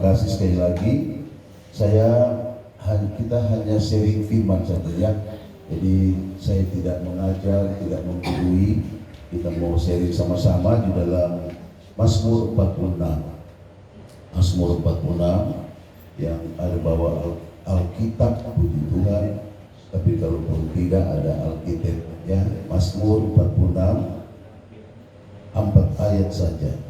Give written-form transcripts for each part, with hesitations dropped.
kasih sekali lagi. Kita hanya sharing firman saja ya. Jadi saya tidak mengajar, tidak menggurui. Kita mau sharing sama-sama di dalam Mazmur 46. Mazmur 46 yang ada bawa Alkitab, puji Tuhan. Tapi kalaupun tidak ada Alkitab ya, Mazmur 46 4 ayat saja.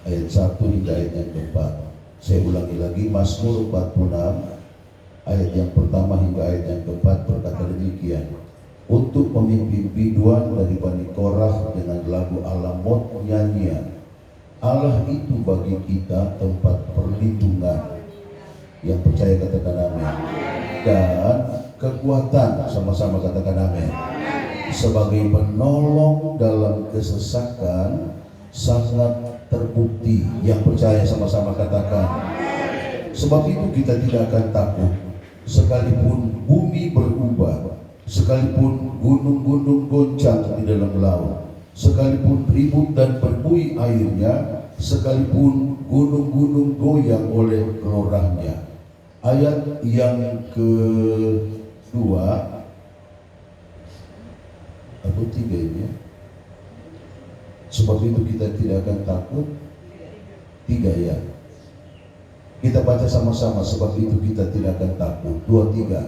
Ayat 1 hingga ayat yang keempat. Saya ulangi lagi, Mazmur 46 ayat yang pertama hingga ayat yang keempat berkata demikian. Untuk pemimpin biduan dari Bani Korah dengan lagu alamot nyanyian. Allah itu bagi kita tempat perlindungan. Yang percaya katakan amin. Dan kekuatan, sama-sama katakan amin. Sebagai penolong dalam kesesakan sangat terbukti. Yang percaya sama-sama katakan. Sebab itu kita tidak akan takut sekalipun bumi berubah, sekalipun gunung-gunung goncang di dalam laut, sekalipun ribut dan berbuih airnya, sekalipun gunung-gunung goyang oleh gelorahnya. Ayat yang kedua atau tiga ini. Sebab itu kita tidak akan takut. Tiga ya. Kita baca sama-sama. Sebab itu kita tidak akan takut. 2, 3.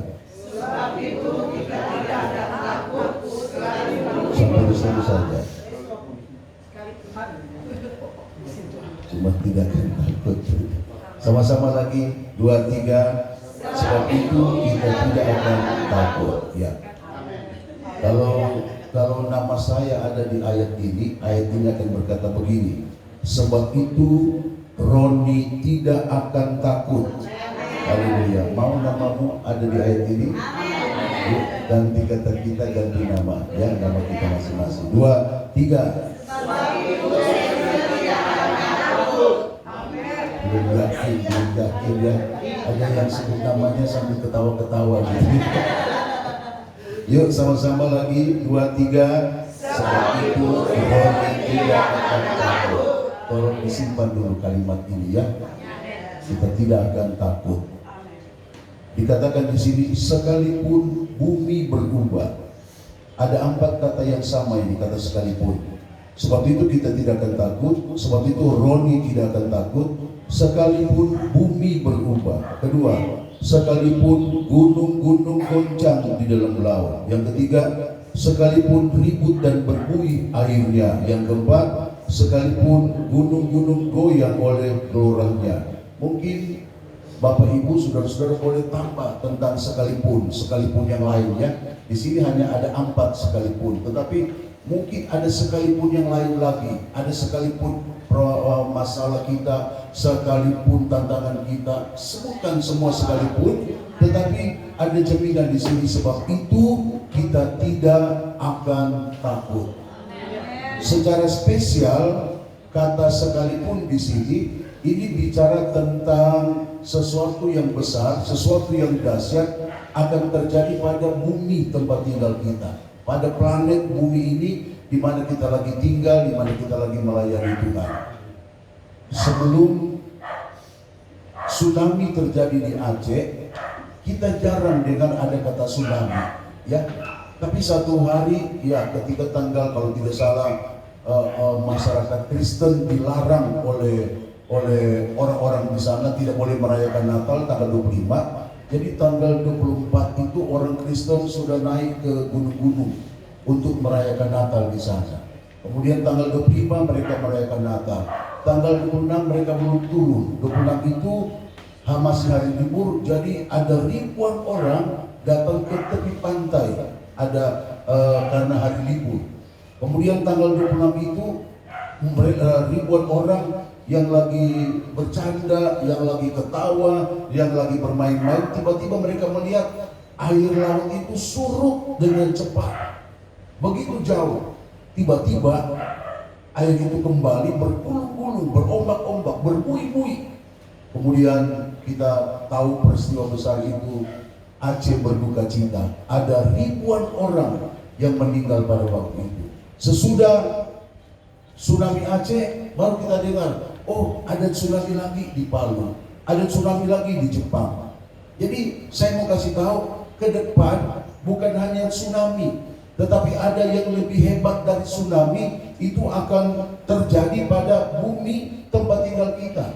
Sebab itu kita tidak akan takut sampai di situ saja. Cuma tidak akan takut. Sama-sama lagi. 2, 3. Sebab itu kita tidak akan takut. Ya. Kalau nama saya ada di ayat ini akan berkata begini. Sebab itu Roni tidak akan takut. Haleluya. Mau namamu ada di ayat ini? Yuk, ganti kata kita, ganti nama ya, nama kita masing-masing. 2, 3. Belum yakin ya. Ada yang sebut namanya sambil ketawa-ketawa gitu. Yuk sama-sama lagi. 2, 3. Sebab itu Roni tidak akan takut. Tolong disimpan dulu kalimat ini ya. Kita tidak akan takut. Dikatakan di sini sekalipun bumi berubah. Ada 4 kata yang sama ini, kata sekalipun. Sebab itu kita tidak akan takut. Sebab itu Roni tidak akan takut. Sekalipun bumi berubah. Kedua, sekalipun gunung-gunung goncang di dalam laut. Yang ketiga, sekalipun ribut dan berbuih airnya. Yang keempat, sekalipun gunung-gunung goyang oleh gelorahnya. Mungkin Bapak Ibu, saudara-saudara boleh tambah tentang sekalipun yang lainnya. Di sini hanya ada 4 sekalipun, tetapi mungkin ada sekalipun yang lain lagi. Ada sekalipun masalah kita, sekalipun tantangan kita. Sebutkan semua sekalipun, tetapi ada jaminan di sini. Sebab itu kita tidak akan takut. Secara spesial kata sekalipun di sini ini bicara tentang sesuatu yang besar, sesuatu yang dahsyat akan terjadi pada bumi tempat tinggal kita, pada planet bumi ini di mana kita lagi tinggal, di mana kita lagi melayani Tuhan. Sebelum tsunami terjadi di Aceh, kita jarang dengar ada kata tsunami, ya. Tapi satu hari, ya ketika tanggal kalau tidak salah masyarakat Kristen dilarang oleh orang-orang di sana tidak boleh merayakan Natal tanggal 25. Jadi tanggal 24 itu orang Kristen sudah naik ke gunung-gunung untuk merayakan Natal di sana. Kemudian tanggal 25 mereka merayakan Natal. Tanggal 26 mereka belum turun. 26 itu masih hari libur, jadi ada ribuan orang datang ke tepi pantai. Ada karena hari libur. Kemudian tanggal 26 itu ribuan orang yang lagi bercanda, yang lagi ketawa, yang lagi bermain-main, tiba-tiba mereka melihat air laut itu surut dengan cepat. Begitu jauh. Tiba-tiba air itu kembali bergulung-gulung, berombak-ombak, berbuih-buih. Kemudian kita tahu peristiwa besar itu. Aceh berduka cita. Ada ribuan orang yang meninggal pada waktu itu. Sesudah tsunami Aceh, baru kita dengar oh ada tsunami lagi di Palu, ada tsunami lagi di Jepang. Jadi saya mau kasih tahu, ke depan bukan hanya tsunami, tetapi ada yang lebih hebat dari tsunami, itu akan terjadi pada bumi tempat tinggal kita.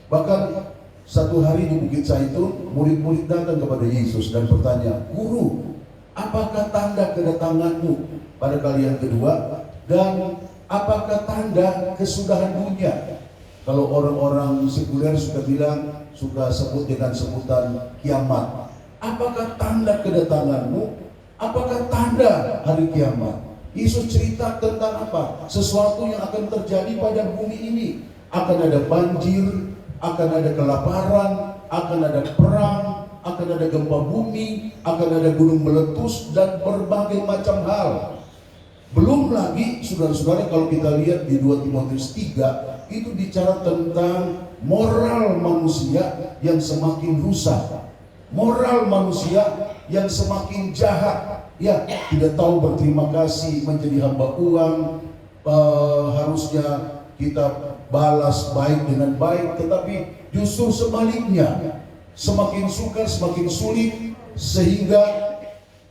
Bahkan satu hari di Bukit Zaitun, murid-murid datang kepada Yesus dan bertanya, Guru, apakah tanda kedatanganmu pada kali yang kedua? Dan apakah tanda kesudahan dunia? Kalau orang-orang sekuler suka bilang, suka sebut dengan sebutan kiamat. Apakah tanda kedatanganmu? Apakah tanda hari kiamat? Yesus cerita tentang apa? Sesuatu yang akan terjadi pada bumi ini. Akan ada banjir, akan ada kelaparan, akan ada perang, akan ada gempa bumi, akan ada gunung meletus, dan berbagai macam hal. Belum lagi, saudara-saudara, kalau kita lihat di 2 Timotius 3, itu bicara tentang moral manusia yang semakin rusak. Moral manusia yang semakin jahat. Ya, tidak tahu berterima kasih, menjadi hamba uang. Harusnya kita balas baik dengan baik, tetapi justru sebaliknya, semakin sukar, semakin sulit, sehingga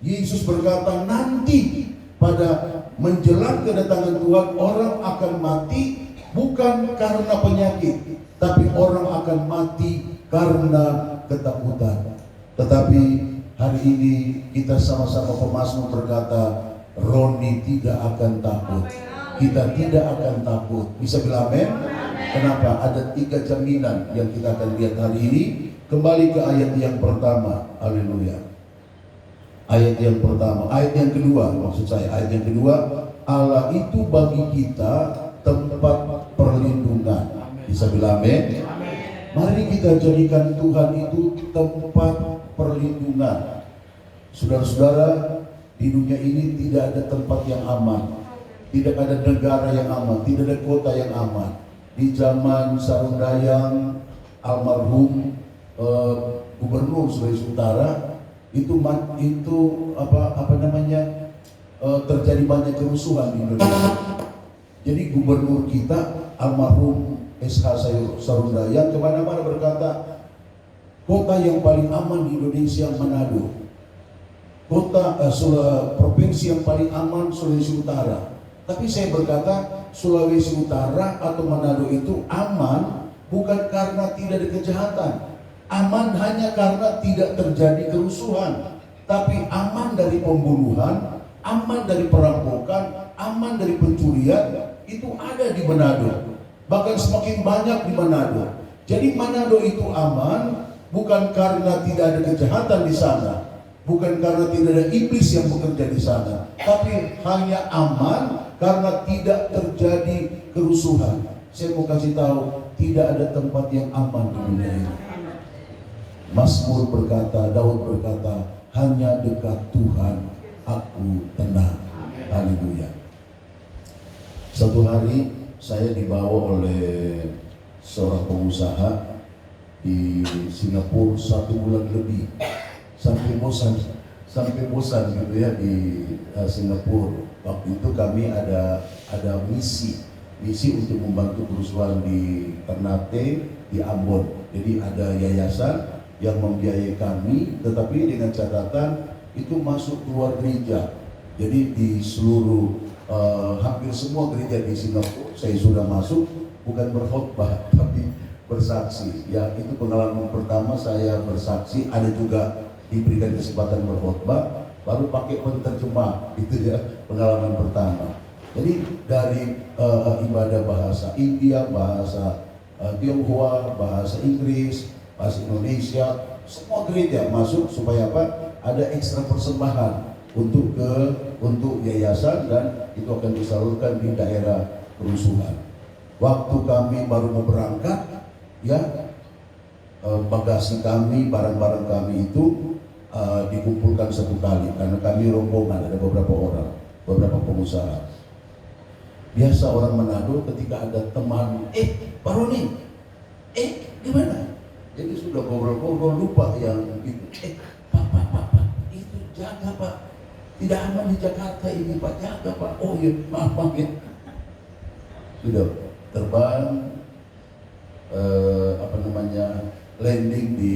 Yesus berkata nanti pada menjelang kedatangan Tuhan, orang akan mati bukan karena penyakit, tapi orang akan mati karena ketakutan. Tetapi hari ini kita sama-sama pemazmur berkata, Roni tidak akan takut. Kita tidak akan takut. Bisa bilang amin? Kenapa? Ada 3 jaminan yang kita akan lihat hari ini. Kembali ke ayat yang pertama. Haleluya. Ayat yang pertama, ayat yang kedua, maksud saya, ayat yang kedua, Allah itu bagi kita tempat perlindungan. Bisa bilang amin? Mari kita jadikan Tuhan itu tempat perlindungan. Saudara-saudara, di dunia ini tidak ada tempat yang aman, tidak ada negara yang aman, tidak ada kota yang aman. Di zaman Sarundayang, almarhum Gubernur Sulawesi Utara, itu terjadi banyak kerusuhan di Indonesia. Jadi gubernur kita almarhum SH Sarundayang kemana-mana berkata, kota yang paling aman di Indonesia Manado, provinsi yang paling aman Sulawesi Utara. Tapi saya berkata, Sulawesi Utara atau Manado itu aman bukan karena tidak ada kejahatan, aman hanya karena tidak terjadi kerusuhan. Tapi aman dari pembunuhan, aman dari perampokan, aman dari pencurian, itu ada di Manado. Bahkan semakin banyak di Manado. Jadi Manado itu aman bukan karena tidak ada kejahatan di sana, bukan karena tidak ada iblis yang bekerja di sana, tapi hanya aman karena tidak terjadi kerusuhan. Saya mau kasih tahu, tidak ada tempat yang aman di dunia ini. Mazmur berkata, Daud berkata, hanya dekat Tuhan aku tenang. Haleluya. Satu hari saya dibawa oleh seorang pengusaha di Singapura 1 bulan lebih, sampai bosan gitu ya di Singapura. Waktu itu kami ada misi untuk membantu kerusuhan di Ternate, di Ambon. Jadi ada yayasan yang membiayai kami, tetapi dengan catatan itu masuk keluar gereja. Jadi di seluruh hampir semua gereja di Singapura saya sudah masuk, bukan berkhotbah tapi bersaksi. Ya, itu pengalaman pertama saya bersaksi. Ada juga diberikan kesempatan berkhotbah, baru pakai penterjemah, itu ya pengalaman pertama. Jadi dari ibadah bahasa India, bahasa Tionghoa, bahasa Inggris, bahasa Indonesia, semua gereja masuk supaya apa? Ada ekstra persembahan untuk yayasan, dan itu akan disalurkan di daerah kerusuhan. Waktu kami baru mau berangkat, ya bagasi kami, barang-barang kami itu dikumpulkan satu kali karena kami rombongan, ada beberapa orang, beberapa pengusaha. Biasa orang Manado ketika ada teman, Pak Roni, gimana? Jadi sudah ngobrol-ngobrol lupa yang itu. Pak, itu jaga Pak, tidak aman di Jakarta ini Pak, jaga Pak. Oh ya, maaf ya. Sudah terbang landing di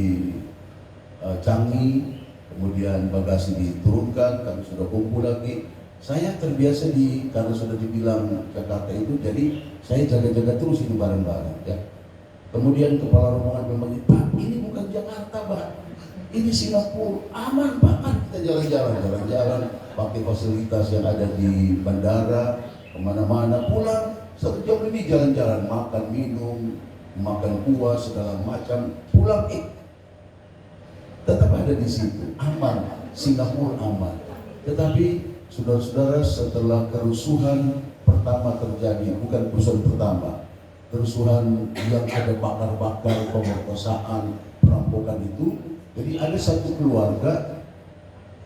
Changi, kemudian bagasi diturunkan, kami sudah kumpul lagi. Saya terbiasa karena sudah dibilang Jakarta itu, jadi saya jaga-jaga terus ini bareng-bareng ya. Kemudian kepala rombongan bilang, Pak, ini bukan Jakarta, Pak, ini Singapura, aman Pak, kan kita jalan-jalan, pakai fasilitas yang ada di bandara, kemana-mana, pulang 1 jam lebih jalan-jalan, makan, minum, makan kuah, segala macam, pulang tetap ada di situ, aman, Singapura aman. Tetapi saudara-saudara, setelah kerusuhan pertama terjadi, bukan kerusuhan pertama, kerusuhan yang ada bakar-bakar, pemerkosaan, perampokan itu, jadi ada satu keluarga,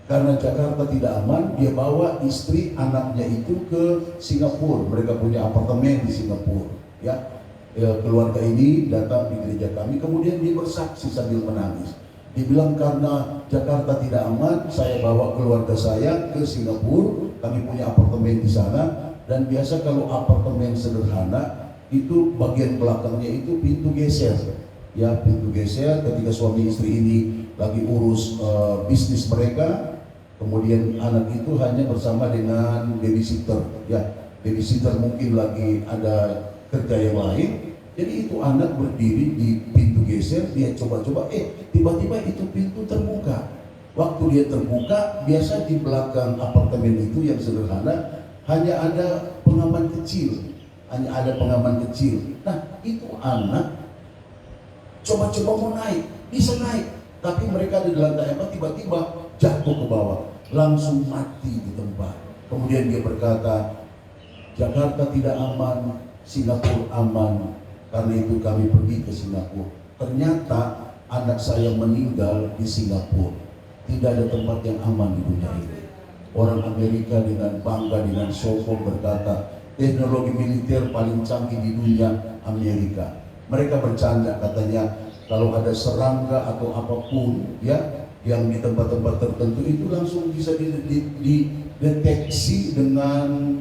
karena Jakarta tidak aman, dia bawa istri, anaknya itu ke Singapura. Mereka punya apartemen di Singapura. Ya, keluarga ini datang di gereja kami, kemudian dia bersaksi sambil menangis. Dia bilang, karena Jakarta tidak aman, saya bawa keluarga saya ke Singapura. Kami punya apartemen di sana, dan biasa kalau apartemen sederhana itu bagian belakangnya itu pintu geser. Ya, pintu geser ketika suami istri ini lagi urus bisnis mereka. Kemudian anak itu hanya bersama dengan babysitter. Ya, babysitter mungkin lagi ada kerja yang lain. Jadi itu anak berdiri di pintu geser, dia coba-coba, tiba-tiba itu pintu terbuka. Waktu dia terbuka, biasa di belakang apartemen itu yang sederhana hanya ada pengaman kecil, Nah, itu anak coba-coba mau naik, bisa naik, tapi mereka di lantai 4 tiba-tiba jatuh ke bawah, langsung mati di tempat. Kemudian dia berkata, Jakarta tidak aman, Singapura aman. Karena itu kami pergi ke Singapura. Ternyata anak saya meninggal di Singapura. Tidak ada tempat yang aman di dunia ini. Orang Amerika dengan bangga, dengan sombong berkata, teknologi militer paling canggih di dunia Amerika. Mereka bercanda katanya, kalau ada serangga atau apapun ya yang di tempat-tempat tertentu itu langsung bisa dideteksi dengan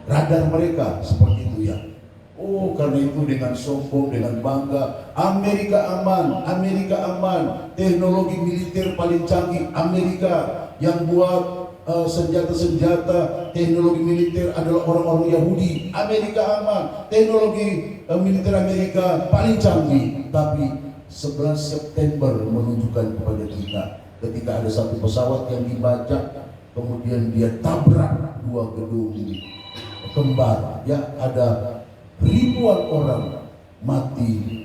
radar mereka, seperti itu ya. Karena itu dengan sombong, dengan bangga, Amerika aman, teknologi militer paling canggih Amerika, yang buat senjata-senjata teknologi militer adalah orang-orang Yahudi. Amerika aman, teknologi militer Amerika paling canggih. Tapi 11 September menunjukkan kepada kita, ketika ada satu pesawat yang dibajak, kemudian dia tabrak 2 gedung kembar, ya, ada ribuan orang mati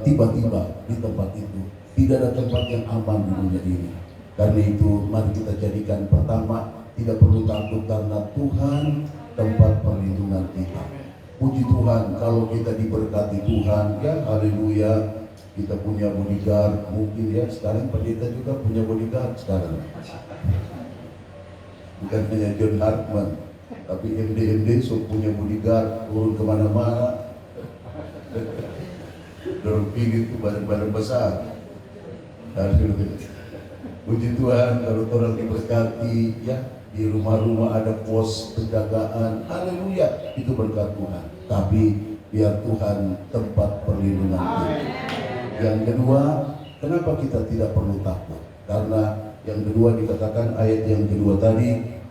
tiba-tiba di tempat itu. Tidak ada tempat yang aman di dunia ini. Karena itu mari kita jadikan pertama, tidak perlu takut karena Tuhan tempat perlindungan kita. Puji Tuhan kalau kita diberkati Tuhan, ya, haleluya. Kita punya bodyguard, mungkin ya sekarang pendeta juga punya bodyguard sekarang. Bukan hanya John Hartman, tapi MD punya bodyguard, turun kemana-mana. Dorong pinggir itu barang-barang besar. Puji Tuhan kalau orang diberkati, ya, di rumah-rumah ada pos penjagaan. Haleluya, itu berkat Tuhan. Tapi biar Tuhan tempat perlindungan kita. Yang kedua, kenapa kita tidak perlu takut? Karena yang kedua dikatakan ayat yang kedua tadi,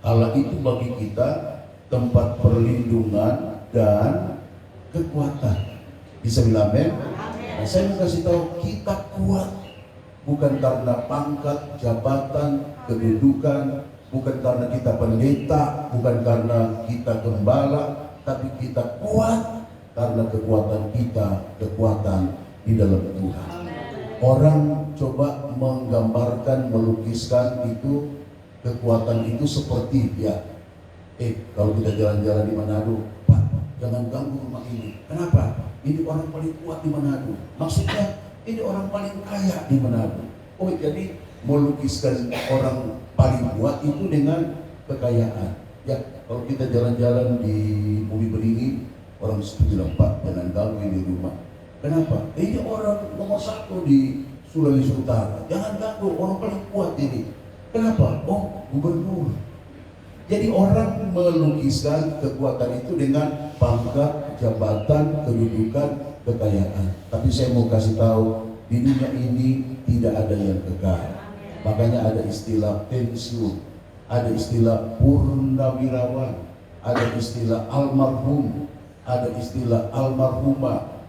Allah itu bagi kita tempat perlindungan dan kekuatan. Bisa bilang amin? Nah, saya mau kasih tahu, kita kuat bukan karena pangkat, jabatan, kedudukan, bukan karena kita pendeta, bukan karena kita gembala, tapi kita kuat karena kekuatan kita, kekuatan di dalam Tuhan. Orang coba menggambarkan, melukiskan itu, kekuatan itu seperti ya, kalau kita jalan-jalan di Manado, Pak, jangan ganggu rumah ini. Kenapa? Ini orang paling kuat di Manado. Maksudnya ini orang paling kaya di Manado. Jadi melukiskan orang paling kuat itu dengan kekayaan. Ya, kalau kita jalan-jalan di Bumi Beringin, orang bilang, Pak, jangan ganggu ini rumah. Kenapa? Ini orang nomor 1 di Sulawesi Utara. Jangan ganggu, orang paling kuat ini. Kenapa? Gubernur. Jadi orang melukiskan kekuatan itu dengan pangkat, jabatan, kedudukan, kekayaan. Tapi saya mau kasih tahu, di dunia ini tidak ada yang kekal. Makanya ada istilah pensiun, ada istilah purnawirawan, ada istilah almarhum, ada istilah almarhumah.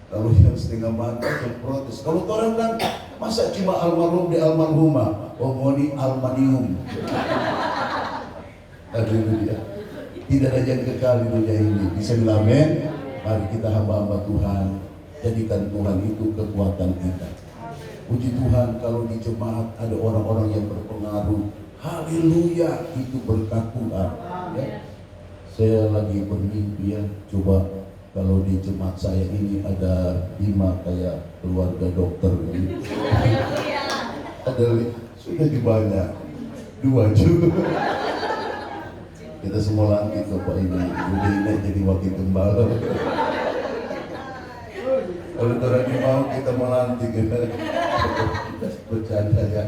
Kalau yang setengah mati itu protes. Kalau orang kan masa cuma almarhum di almarhumah, oh mau di almanium. Aduh dia. Tidak ada yang kekal di dunia ini. Bisa bilang amin. Mari kita hamba-hamba Tuhan, jadikan Tuhan itu kekuatan kita. Puji Tuhan, kalau di jemaat ada orang-orang yang berpengaruh, haleluya, itu berkat Tuhan. Ya. Saya lagi bermimpi ya, coba kalau di jemaat saya ini ada 5 kayak keluarga dokter ini. Ada sudah dibanyak 2 juga. Kita semua lantik Bapak ini, udah ini jadi wakil gembala. Kalau orang ini mau kita melantik kita bercanda ya.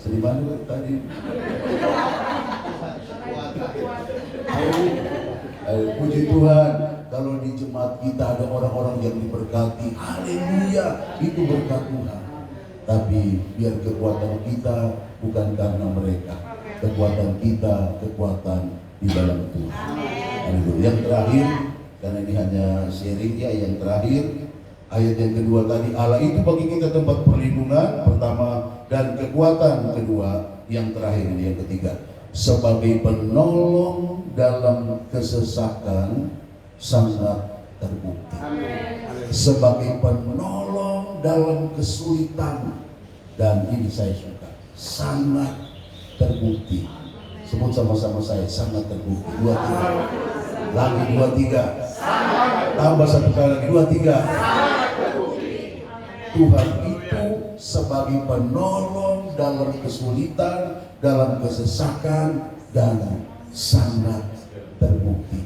Sedih mana tadi? Puji Tuhan, kalau di jemaat kita ada orang-orang yang diberkati, haleluya, itu berkat Tuhan. Tapi biar kekuatan kita bukan karena mereka, kekuatan kita, kekuatan di dalam Tuhan. Haleluya. Yang terakhir, karena ini hanya sharing ya, yang terakhir ayat yang kedua tadi, Allah itu bagi kita tempat perlindungan pertama dan kekuatan kedua. Yang terakhir ini yang ketiga, sebagai penolong dalam kesesakan sangat terbukti. Sebagai penolong dalam kesulitan, dan ini saya suka, sangat terbukti. Sebut sama-sama saya, sangat terbukti. 2, 3 lagi, 2, 3 tambah 1 kali lagi, 2, 3. Tuhan itu sebagai penolong dalam kesulitan, dalam kesesakan, dan sangat terbukti.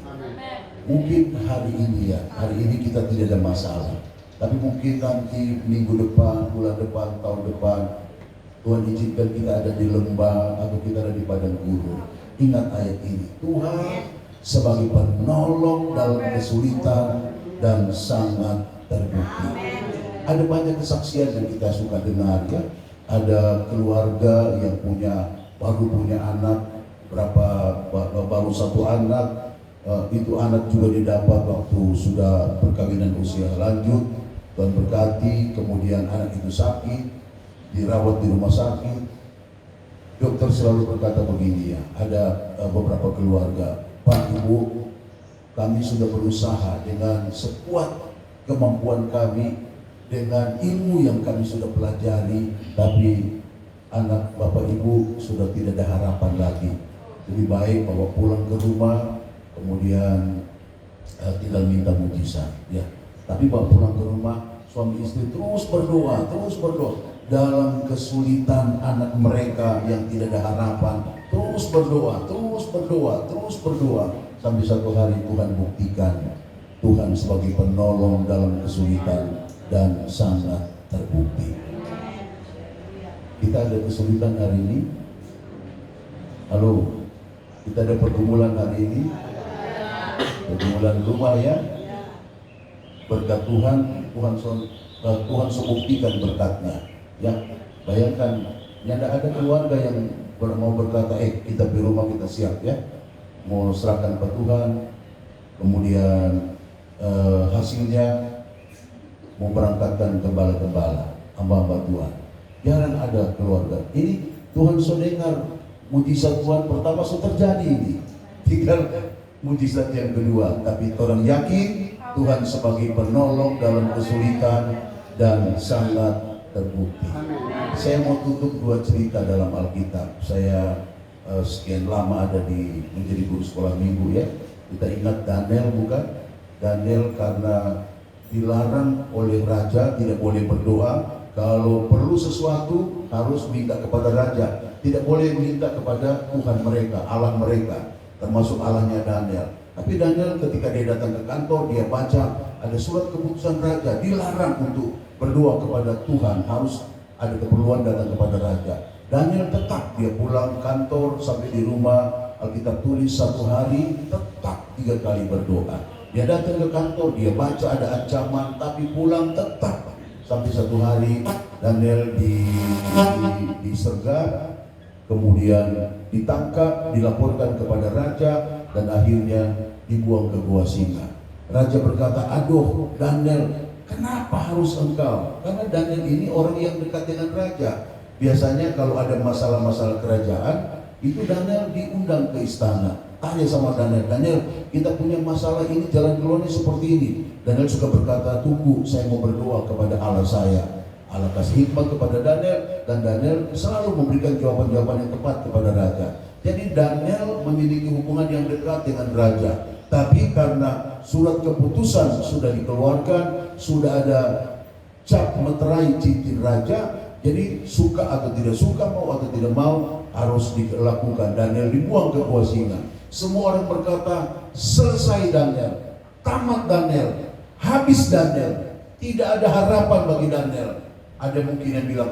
Mungkin hari ini ya, hari ini kita tidak ada masalah, tapi mungkin nanti minggu depan, bulan depan, tahun depan, Tuhan izinkan kita ada di lembah atau kita ada di padang gurun. Ingat ayat ini, Tuhan sebagai penolong dalam kesulitan dan sangat terbukti. Ada banyak kesaksian yang kita suka dengar ya. Ada keluarga yang baru punya anak, baru 1 anak, itu anak juga didapat waktu sudah perkawinan usia lanjut, Tuhan berkati. Kemudian anak itu sakit, dirawat di rumah sakit. Dokter selalu berkata begini ya, ada beberapa keluarga, Pak Ibu, kami sudah berusaha dengan sekuat kemampuan kami, dengan ilmu yang kami sudah pelajari, tapi anak Bapak Ibu sudah tidak ada harapan lagi. Lebih baik bawa pulang ke rumah, kemudian tinggal minta mujizat ya. Tapi bawa pulang ke rumah, suami istri terus berdoa dalam kesulitan anak mereka yang tidak ada harapan, terus berdoa sampai satu hari Tuhan buktikan Tuhan sebagai penolong dalam kesulitan dan sangat terbukti. Kita ada kesulitan hari ini. Halo, kita ada pergumulan hari ini. Pergumulan rumah ya. Berkat Tuhan, Tuhan sebuktikan berkatnya. Ya, bayangkan, tidak ada keluarga yang mau berkata, kita di rumah kita siap ya, mau serahkan ke Tuhan, kemudian hasilnya mau berangkatkan gembala-gembala, hamba-hamba Tuhan. Jarang ada keluarga. Ini Tuhan sudah dengar mujizat Tuhan pertama sudah terjadi ini. Tinggal mujizat yang kedua. Tapi orang yakin Tuhan sebagai penolong dalam kesulitan dan sangat terbukti. Saya mau tutup 2 cerita dalam Alkitab. Saya sekian lama ada menjadi guru sekolah minggu ya. Kita ingat Daniel bukan? Daniel karena dilarang oleh raja, tidak boleh berdoa. Kalau perlu sesuatu harus minta kepada raja, tidak boleh minta kepada Tuhan mereka, Allah mereka, termasuk Allahnya Daniel. Tapi Daniel ketika dia datang ke kantor, dia baca ada surat keputusan raja, dilarang untuk berdoa kepada Tuhan, harus ada keperluan datang kepada raja. Daniel tetap dia pulang kantor sampai di rumah, Alkitab tulis 1 hari tetap 3 kali berdoa. Dia datang ke kantor, dia baca ada ancaman, tapi pulang tetap. Sampai satu hari Daniel disergap, kemudian ditangkap, dilaporkan kepada raja, dan akhirnya dibuang ke gua singa. Raja berkata, aduh Daniel, kenapa harus engkau? Karena Daniel ini orang yang dekat dengan raja. Biasanya kalau ada masalah-masalah kerajaan, itu Daniel diundang ke istana. Tanya sama Daniel, Daniel, kita punya masalah ini, jalan keluarnya seperti ini. Daniel suka berkata, tunggu, saya mau berdoa kepada Allah saya. Allah kasih hikmat kepada Daniel, dan Daniel selalu memberikan jawaban-jawaban yang tepat kepada raja. Jadi Daniel memiliki hubungan yang dekat dengan raja. Tapi karena surat keputusan sudah dikeluarkan, sudah ada cap meterai cincin raja, jadi suka atau tidak suka, mau atau tidak mau, harus dilakukan. Daniel dibuang ke gua singa. Semua orang berkata, selesai Daniel, tamat Daniel, habis Daniel, tidak ada harapan bagi Daniel. Ada mungkin yang bilang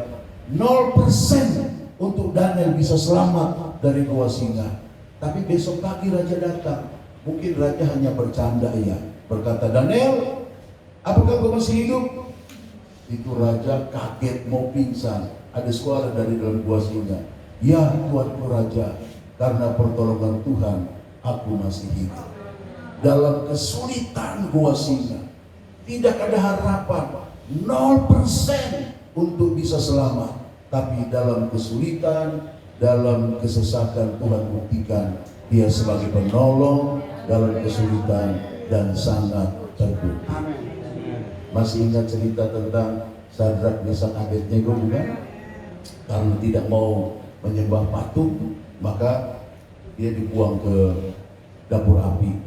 0% untuk Daniel bisa selamat dari gua singa. Tapi besok pagi raja datang, mungkin raja hanya bercanda ya, berkata, Daniel, apakah kau masih hidup? Itu raja kaget mau pingsan. Ada suara dari dalam gua singa, ya tuanku raja, karena pertolongan Tuhan aku masih hidup. Dalam kesulitan gua singa, tidak ada harapan, 0% untuk bisa selamat. Tapi dalam kesulitan, dalam kesesakan, Tuhan buktikan Dia sebagai penolong dalam kesulitan dan sangat terbukti. Masih ingat cerita tentang Sadrak, Mesak, Abednego bukan? Karena tidak mau menyembah patung, maka dia dibuang ke dapur api.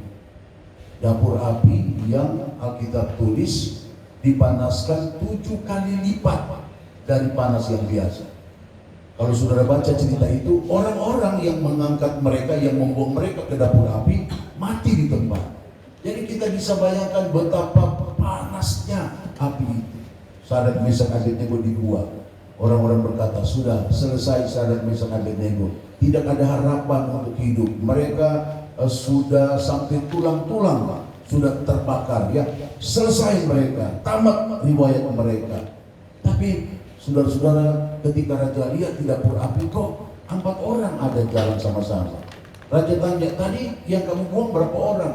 Dapur api yang Alkitab tulis dipanaskan 7 kali lipat dari panas yang biasa. Kalau saudara baca cerita itu, orang-orang yang mengangkat mereka, yang membuang mereka ke dapur api, mati di tempat. Jadi kita bisa bayangkan betapa panasnya api itu. Sadrak, Mesak, Abednego dibuang. Orang-orang berkata, sudah selesai Sadrak, Mesak, Abednego. Tidak ada harapan untuk hidup. Mereka sudah sampai tulang-tulang, sudah terbakar ya. Selesai mereka, tamat riwayat mereka. Tapi saudara-saudara, ketika raja lihat di dapur api, kok 4 orang ada jalan sama-sama. Raja tanya, tadi yang kamu buang berapa orang?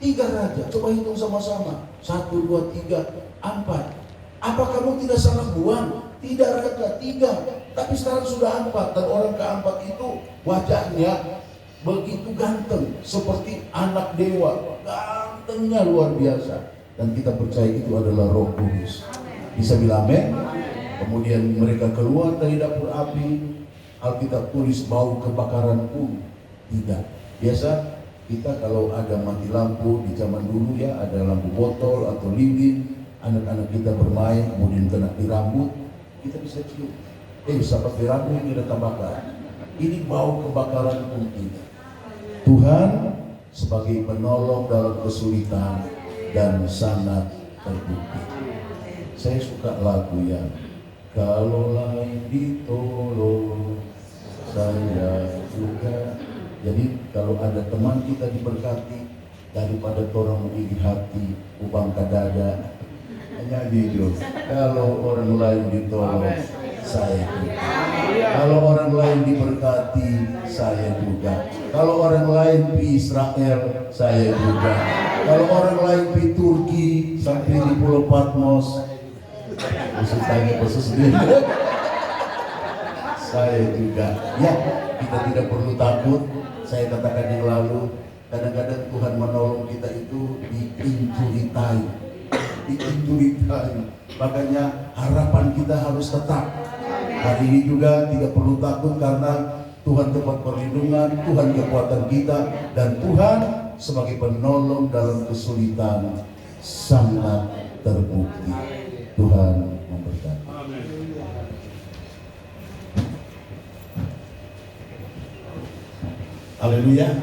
3 raja, coba hitung sama-sama. 1, 2, 3, 4. Apa kamu tidak salah buang? Tidak raja, 3. Tapi sekarang sudah 4. Dan orang keempat itu wajahnya begitu ganteng, seperti anak dewa. Gantengnya luar biasa. Dan kita percaya itu adalah Roh Kudus. Bisa bilang amin? Kemudian mereka keluar dari dapur api. Alkitab tulis bau kebakaran pun tidak. Biasa kita kalau ada mati lampu di zaman dulu ya, ada lampu botol atau lilin, anak-anak kita bermain kemudian kena di rambut, kita bisa cium. Siapa di rambut ini ada terbakar. Ini bau kebakaran pun tidak. Tuhan sebagai penolong dalam kesulitan dan sangat terbukti. Saya suka lagu yang kalau lain ditolong, saya juga. Jadi kalau ada teman kita diberkati, daripada orang iri hati, ubang kadada, hanya itu. Kalau orang lain ditolong, saya juga. Kalau orang lain diberkati, saya juga. Kalau orang lain di Israel, saya juga. Kalau orang lain di Turki sampai di Pulau Patmos, mesti tanya persis sendiri. Saya juga. Ya, kita tidak perlu takut. Saya katakan yang lalu, kadang-kadang Tuhan menolong kita itu diinjuritai. Makanya harapan kita harus tetap. Hari ini juga tidak perlu takut karena Tuhan tempat perlindungan, Tuhan kekuatan kita, dan Tuhan sebagai penolong dalam kesulitan sangat terbukti. Tuhan memberkati. Haleluya.